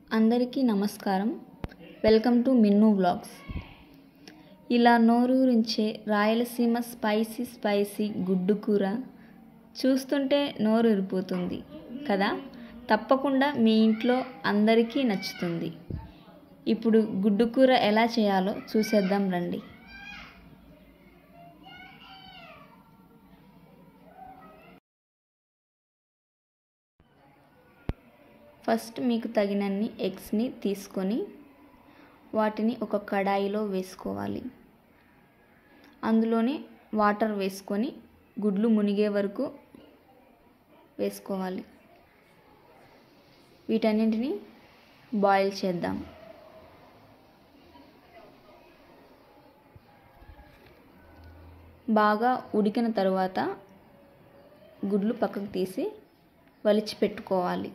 అందరికీ నమస్కారం. Welcome to Minnu vlogs. ఇలా నోరూరించే రాయలసీమ స్పైసీ గుడ్డు కూర చూస్తుంటే నోరూరిపోతుంది కదా. తప్పకుండా మీ ఇంట్లో అందరికీ నచ్చుతుంది. ఇప్పుడు గుడ్డు కూర ఎలా చేయాలో చూసేద్దాం రండి. ఫస్ట్ మీకు తగినన్ని ఎగ్స్ని తీసుకొని వాటిని ఒక కడాయిలో వేసుకోవాలి. అందులోనే వాటర్ వేసుకొని గుడ్లు మునిగే వరకు వేసుకోవాలి. వీటన్నింటిని బాయిల్ చేద్దాం. బాగా ఉడికిన తర్వాత గుడ్లు పక్కకు తీసి వలిచి పెట్టుకోవాలి.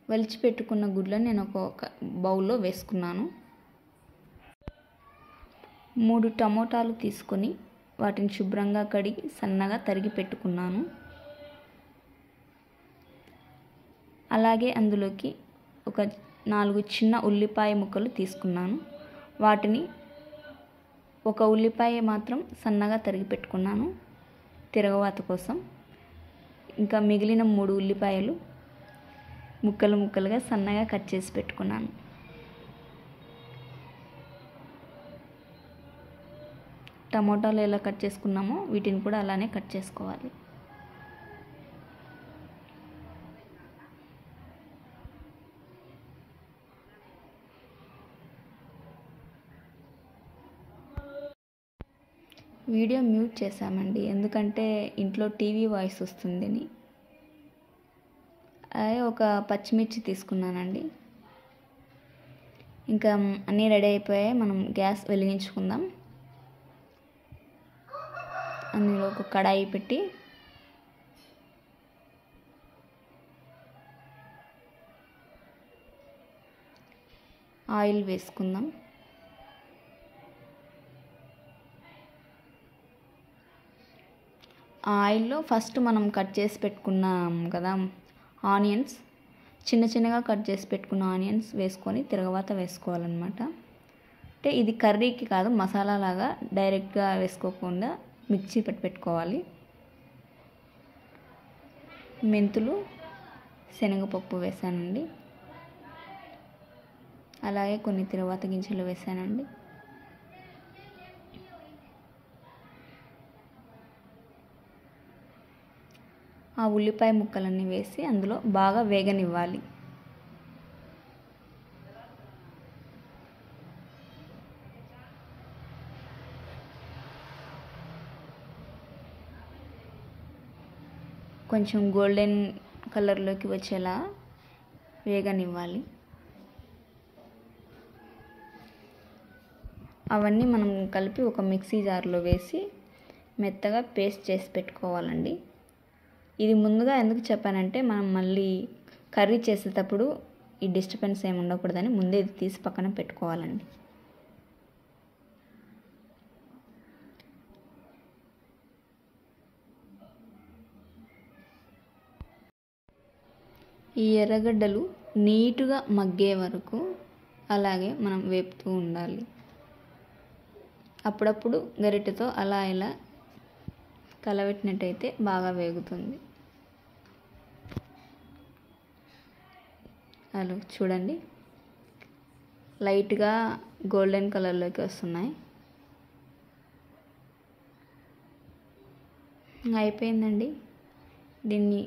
వలిచి పెట్టుకున్న గుడ్లను నేను ఒక బౌల్లో వేసుకున్నాను. 3 టమోటాలు తీసుకొని వాటిని శుభ్రంగా కడిగి సన్నగా తరిగి పెట్టుకున్నాను. అలాగే అందులోకి ఒక 4 చిన్న ఉల్లిపాయ ముక్కలు తీసుకున్నాను. వాటిని ఒక ఉల్లిపాయ మాత్రం సన్నగా తరిగి పెట్టుకున్నాను తిరగవాత కోసం. ఇంకా మిగిలిన 3 ఉల్లిపాయలు ముక్కలుగా సన్నగా కట్ చేసి పెట్టుకున్నాను. టమోటాలు ఎలా కట్ చేసుకున్నామో వీటిని కూడా అలానే కట్ చేసుకోవాలి. వీడియో మ్యూట్ చేశామండి, ఎందుకంటే ఇంట్లో టీవీ వాయిస్ వస్తుందని. అదే ఒక పచ్చిమిర్చి తీసుకున్నానండి. ఇంకా అన్నీ రెడీ అయిపోయాయి. మనం గ్యాస్ వెలిగించుకుందాం. అందులో ఒక కడాయి పెట్టి ఆయిల్ వేసుకుందాం. ఆ ఆయిల్లో ఫస్ట్ మనం కట్ చేసి పెట్టుకున్నాం కదా ఆనియన్స్, చిన్నగా కట్ చేసి పెట్టుకున్న ఆనియన్స్ వేసుకొని తిరగవాత వేసుకోవాలన్నమాట. అంటే ఇది కర్రీకి కాదు, మసాలా లాగా డైరెక్ట్గా వేసుకోకుండా మిక్సీ పెట్టుకోవాలి. మెంతులు, శనగపప్పు వేసానండి. అలాగే కొన్ని తిరగవాత గింజలు వేసానండి. ఆ ఉల్లిపాయ ముక్కలన్నీ వేసి అందులో బాగా వేగనివ్వాలి. కొంచెం గోల్డెన్ కలర్లోకి వచ్చేలా వేగనివ్వాలి. అవన్నీ మనం కలిపి ఒక మిక్సీ జార్లో వేసి మెత్తగా పేస్ట్ చేసి పెట్టుకోవాలండి. ఇది ముందుగా ఎందుకు చెప్పానంటే మనం మళ్ళీ కర్రీ చేసేటప్పుడు ఈ డిస్టర్బెన్స్ ఏమి ఉండకూడదని ముందే ఇది తీసి పక్కన పెట్టుకోవాలండి. ఈ ఎర్రగడ్డలు నీటుగా మగ్గే వరకు అలాగే మనం వేపుతూ ఉండాలి. అప్పుడప్పుడు గరిటెతో అలా ఇలా కలబెట్టినట్టయితే బాగా వేగుతుంది. అలా చూడండి, లైట్గా గోల్డెన్ కలర్లోకి వస్తున్నాయి. అయిపోయిందండి. దీన్ని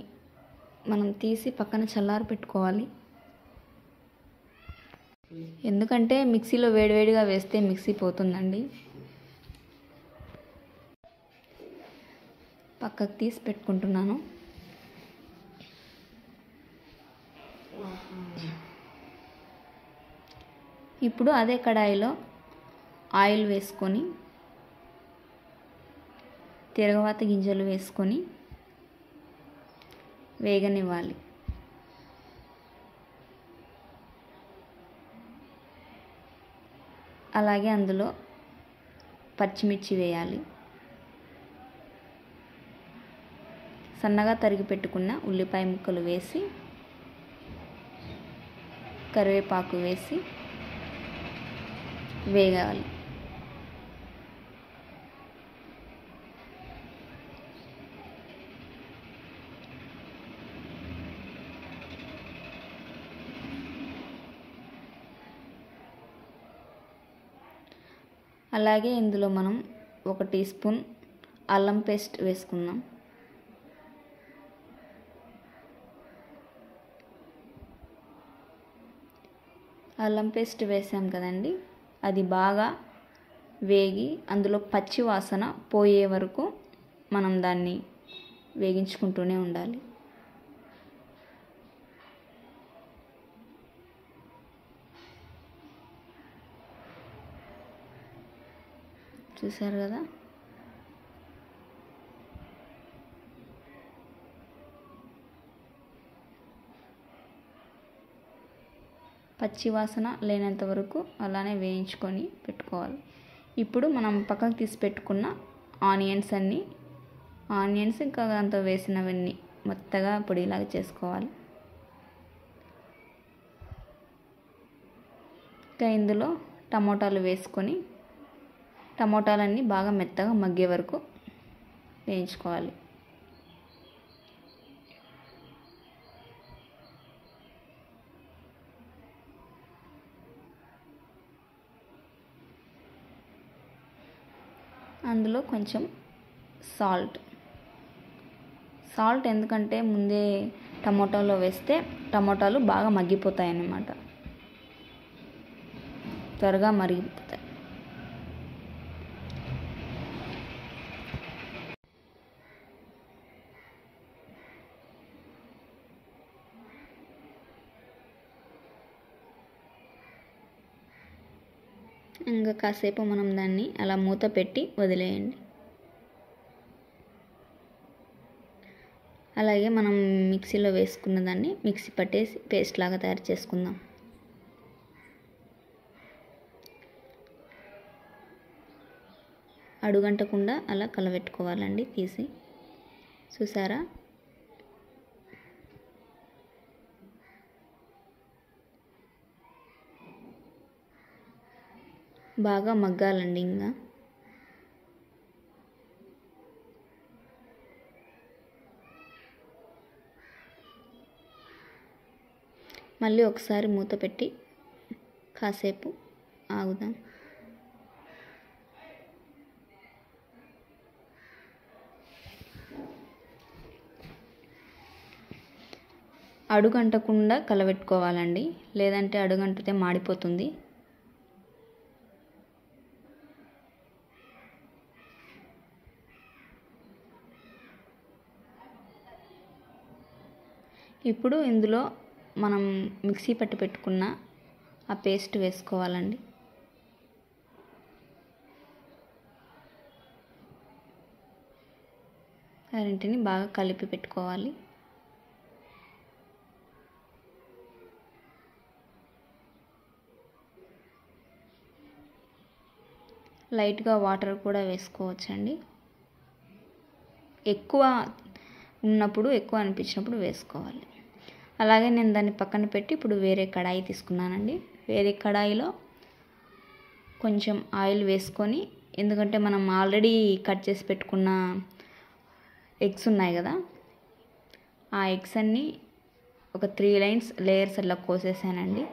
మనం తీసి పక్కన చల్లారి పెట్టుకోవాలి. ఎందుకంటే మిక్సీలో వేడివేడిగా వేస్తే మిక్సీ పోతుందండి. పక్కకు తీసి పెట్టుకుంటున్నాను. ఇప్పుడు అదే కడాయిలో ఆయిల్ వేసుకొని తిరగవాత గింజలు వేసుకొని వేగనివ్వాలి. అలాగే అందులో పచ్చిమిర్చి వేయాలి. సన్నగా తరిగి పెట్టుకున్న ఉల్లిపాయ ముక్కలు వేసి కరివేపాకు వేసి వేగాలి. అలాగే ఇందులో మనం 1 టీ స్పూన్ అల్లం పేస్ట్ వేసుకుందాం. అల్లం పేస్ట్ వేసాం కదండి, అది బాగా వేగి అందులో పచ్చి వాసన పోయే వరకు మనం దాన్ని వేగించుకుంటూనే ఉండాలి. చూసారు కదా, పచ్చి వాసన లేనంత వరకు అలానే వేయించుకొని పెట్టుకోవాలి. ఇప్పుడు మనం పక్కకు తీసి పెట్టుకున్న ఆనియన్స్ ఇంకా దాంతో వేసినవన్నీ మెత్తగా పొడిలాగా చేసుకోవాలి. ఇంకా ఇందులో టమోటాలు వేసుకొని టమోటాలన్నీ బాగా మెత్తగా మగ్గే వరకు వేయించుకోవాలి. అందులో కొంచెం సాల్ట్ ఎందుకంటే ముందే టమోటాలో వేస్తే టమోటాలు బాగా మగ్గిపోతాయి అన్నమాట, త్వరగా మరిగిపోతాయి. ఇంకా కాసేపు మనం దాన్ని అలా మూత పెట్టి వదిలేయండి. అలాగే మనం మిక్సీలో వేసుకున్న దాన్ని మిక్సీ పట్టేసి పేస్ట్ లాగా తయారు చేసుకుందాం. అడుగంటకుండా అలా కలబెట్టుకోవాలండి తీసి. చూసారా, బాగా మగ్గాలండి. ఇంకా మళ్ళీ ఒకసారి మూత పెట్టి కాసేపు ఆగుదాం. అడుగంటకుండా కలబెట్టుకోవాలండి, లేదంటే అడుగంటితే మాడిపోతుంది. ఇప్పుడు ఇందులో మనం మిక్సీ పట్టి పెట్టుకున్న ఆ పేస్ట్ వేసుకోవాలండి. రెంటిని బాగా కలిపి పెట్టుకోవాలి. లైట్గా వాటర్ కూడా వేసుకోవచ్చండి, ఎక్కువ ఉన్నప్పుడు ఎక్కువ అనిపించినప్పుడు వేసుకోవాలి. అలాగే నేను దాన్ని పక్కన పెట్టి ఇప్పుడు వేరే కడాయి తీసుకున్నానండి. వేరే కడాయిలో కొంచెం ఆయిల్ వేసుకొని, ఎందుకంటే మనం ఆల్రెడీ కట్ చేసి పెట్టుకున్న ఎగ్స్ ఉన్నాయి కదా, ఆ ఎగ్స్ అన్నీ ఒక 3 లేయర్స్ అలా కోసేసానండి.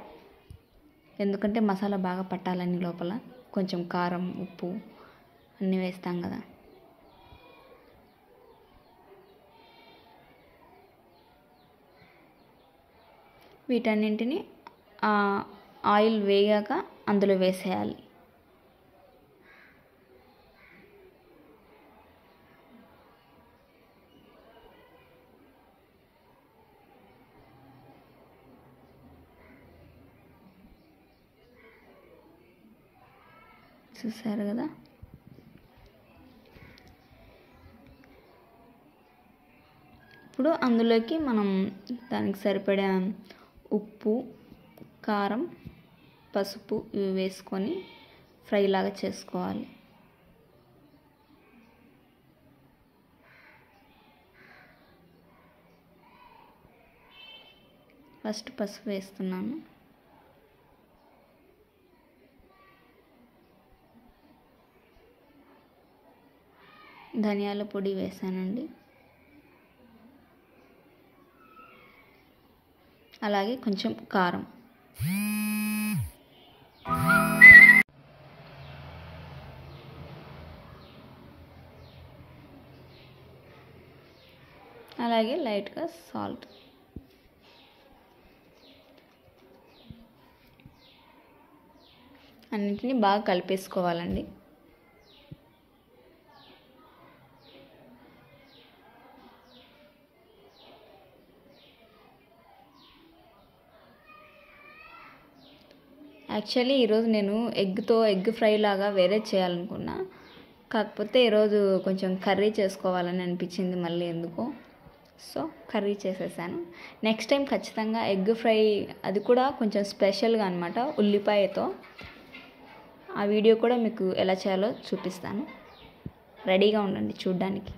ఎందుకంటే మసాలా బాగా పట్టాలని లోపల కొంచెం కారం, ఉప్పు అన్నీ వేస్తాం కదా. వీటన్నింటిని ఆయిల్ వేగాక అందులో వేసేయాలి. చూసారు కదా, ఇప్పుడు అందులోకి మనం దానికి సరిపడా ఉప్పు, కారం, పసుపు ఇవి వేసుకొని ఫ్రై లాగా చేసుకోవాలి. ఫస్ట్ పసుపు వేస్తున్నాను. ధనియాల పొడి వేసానండి. అలాగే కొంచెం కారం. అలాగే లైట్గా సాల్ట్. అన్నింటినీ బాగా కలిపేసుకోవాలండి. యాక్చువల్లీ ఈరోజు నేను ఎగ్ ఫ్రై లాగా వేరే చేయాలనుకున్నా, కాకపోతే ఈరోజు కొంచెం కర్రీ చేసుకోవాలని అనిపించింది మళ్ళీ ఎందుకో, సో కర్రీ చేసేసాను. నెక్స్ట్ టైం ఖచ్చితంగా ఎగ్ ఫ్రై, అది కూడా కొంచెం స్పెషల్గా అనమాట, ఉల్లిపాయతో. ఆ వీడియో కూడా మీకు ఎలా చేయాలో చూపిస్తాను. రెడీగా ఉండండి చూడ్డానికి.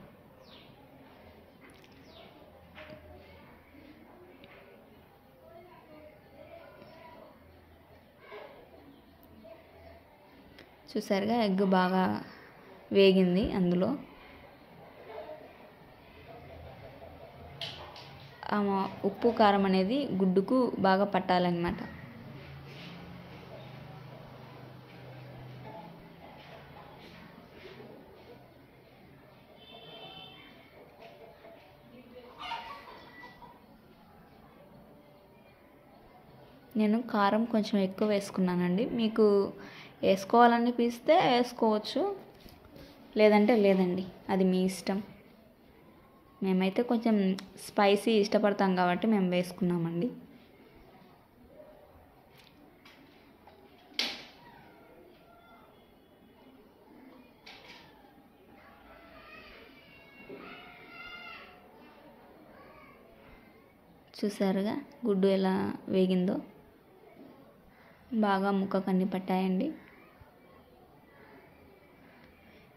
చూసారుగా ఎగ్ బాగా వేగింది. అందులో ఉప్పు కారం అనేది గుడ్డుకు బాగా పట్టాలన్నమాట. నేను కారం కొంచెం ఎక్కువ వేసుకున్నానండి. మీకు వేసుకోవాలనిపిస్తే వేసుకోవచ్చు, లేదంటే లేదండి, అది మీ ఇష్టం. మేమైతే కొంచెం స్పైసీ ఇష్టపడతాం కాబట్టి మేము వేసుకున్నామండి. చూసారుగా గుడ్డు ఎలా వేగిందో, బాగా ముక్కకన్ని పట్టాయండి.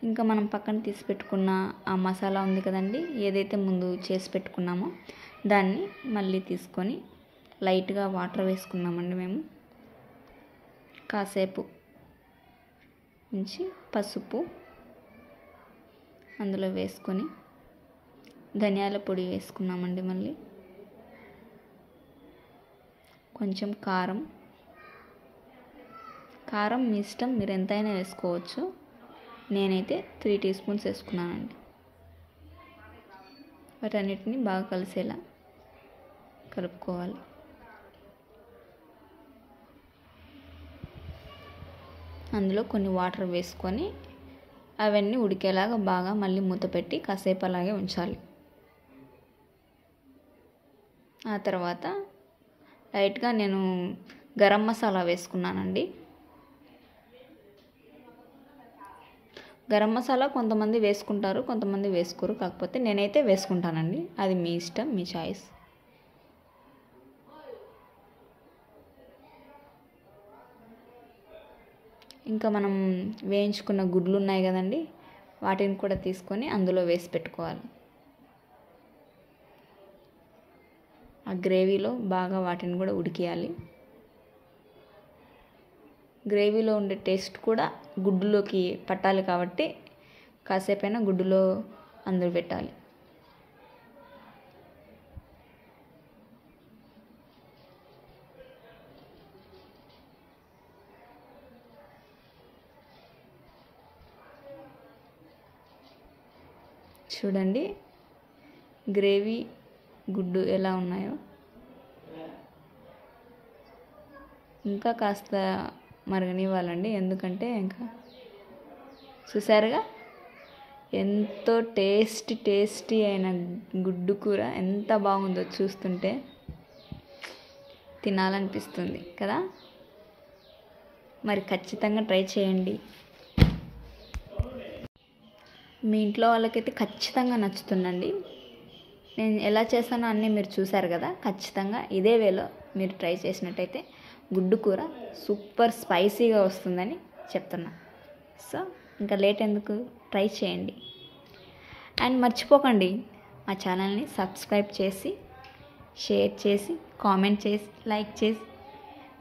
ఇంకా మనం పక్కన తీసి పెట్టుకున్న ఆ మసాలా ఉంది కదండి, ఏదైతే ముందు చేసి పెట్టుకున్నామో దాన్ని మళ్ళీ తీసుకొని లైట్గా వాటర్ వేసుకున్నామండి మేము. కాసేపు ఉంచి పసుపు అందులో వేసుకొని ధనియాల పొడి వేసుకున్నామండి. మళ్ళీ కొంచెం కారం మీ ఇష్టం, మీరు ఎంతైనా వేసుకోవచ్చు. నేనైతే 3 టీ స్పూన్స్ వేసుకున్నానండి. వాటన్నిటిని బాగా కలిసేలా కలుపుకోవాలి. అందులో కొన్ని వాటర్ వేసుకొని అవన్నీ ఉడికేలాగా బాగా మళ్ళీ మూత పెట్టి కాసేపు అలాగే ఉంచాలి. ఆ తర్వాత లైట్గా నేను గరం మసాలా వేసుకున్నానండి. గరం మసాలా కొంతమంది వేసుకుంటారు, కొంతమంది వేసుకోరు, కాకపోతే నేనైతే వేసుకుంటానండి. అది మీ ఇష్టం, మీ చాయిస్. ఇంకా మనం వేయించుకున్న గుడ్లు ఉన్నాయి కదండి, వాటిని కూడా తీసుకొని అందులో వేసి పెట్టుకోవాలి. ఆ గ్రేవీలో బాగా వాటిని కూడా ఉడికియాలి. గ్రేవీలో ఉండే టేస్ట్ కూడా గుడ్డులోకి పట్టాలి కాబట్టి కాసేపైనా గుడ్డులో అందులో పెట్టాలి. చూడండి గ్రేవీ గుడ్డు ఎలా ఉన్నాయో. ఇంకా కాస్త మరగనివ్వాలండి, ఎందుకంటే ఇంకా చూసారుగా ఎంతో టేస్టీ అయిన గుడ్డు కూర ఎంత బాగుందో, చూస్తుంటే తినాలనిపిస్తుంది కదా. మరి ఖచ్చితంగా ట్రై చేయండి. మీ ఇంట్లో వాళ్ళకైతే ఖచ్చితంగా నచ్చుతుందండి. నేను ఎలా చేస్తానో అన్నీ మీరు చూసారు కదా. ఖచ్చితంగా ఇదే వేలో మీరు ట్రై చేసినట్టయితే గుడ్డు కూర సూపర్ స్పైసీగా వస్తుందని చెప్తున్నా. సో ఇంకా లేట్ ఎందుకు, ట్రై చేయండి. అండ్ మర్చిపోకండి మా ఛానల్ని సబ్స్క్రైబ్ చేసి షేర్ చేసి, కామెంట్ చేసి, లైక్ చేసి,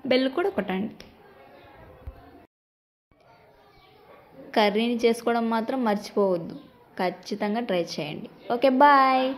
బెల్ కూడా కొట్టండి. కర్రీని చేసుకోవడం మాత్రం మర్చిపోవద్దు. ఖచ్చితంగా ట్రై చేయండి. Okay, bye.